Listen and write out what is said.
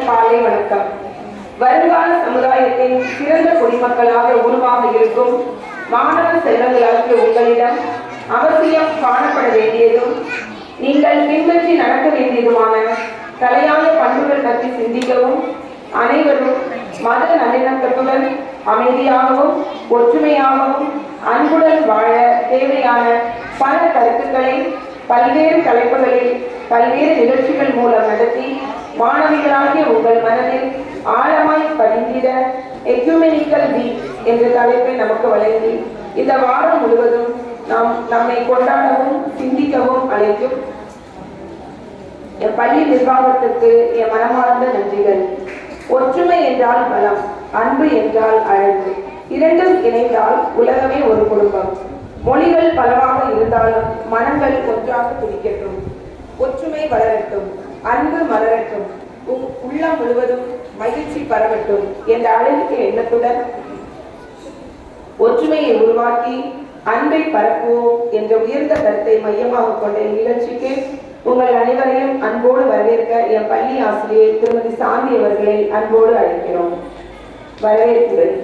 காலை வணக்கம். வருங்கால சமுதாயத்தின் சிறந்த குடிமக்களாக உருவாக இருக்கும் மாணவ செல்வங்களாகிய உங்களிடம் அவசியம் காணப்பட வேண்டியதும் நீங்கள் பின்பற்றி நடக்க வேண்டியதுமான தலையாய பண்புகள் பற்றி சிந்திக்கவும், அனைவரும் மத நல்லிணக்கத்துடன் அமைதியாகவும் ஒற்றுமையாகவும் அன்புடன் வாழ தேவையான பல கருத்துக்களை பல்வேறு தலைப்புகளில் பல்வேறு நிகழ்ச்சிகள் மூலம் நடத்தி மாணவிகளாகிய உங்கள் மனதில் ஆழமாய் பதிந்திட எக்யூமெனிக்கல் வீக் என்ற தலைப்பை நமக்கு வழங்கி இந்த வாரம் முழுவதும் நம்மை கொண்டாடவும் சிந்திக்கவும் அழைக்கும் என் பள்ளி நிர்வாகத்திற்கு என் மனமார்ந்த நன்றிகள். ஒற்றுமை என்றால் பலம், அன்பு என்றால் அழகு. இரண்டும் இணைந்தால் உலகமே ஒரு குடும்பம். மொழிகள் பலவாக இருந்தாலும் மனங்கள் ஒன்றாக துடிக்கட்டும். ஒற்றுமை வளரட்டும், அன்பு மலரட்டும், உள்ளம் முழுவதும் மகிழ்ச்சி பரவட்டும் என்ற அழகிய எண்ணத்துடன் ஒற்றுமையை உருவாக்கி அன்பை பரப்புவோம் என்ற உயர்ந்த கருத்தை மையமாக கொண்ட நிகழ்ச்சிக்கு உங்கள் அனைவரையும் அன்போடு வரவேற்க என் பள்ளி ஆசிரியர் திருமதி சாந்தி அவர்களை அன்போடு அழைக்கிறோம். வரவேற்கிறேன்.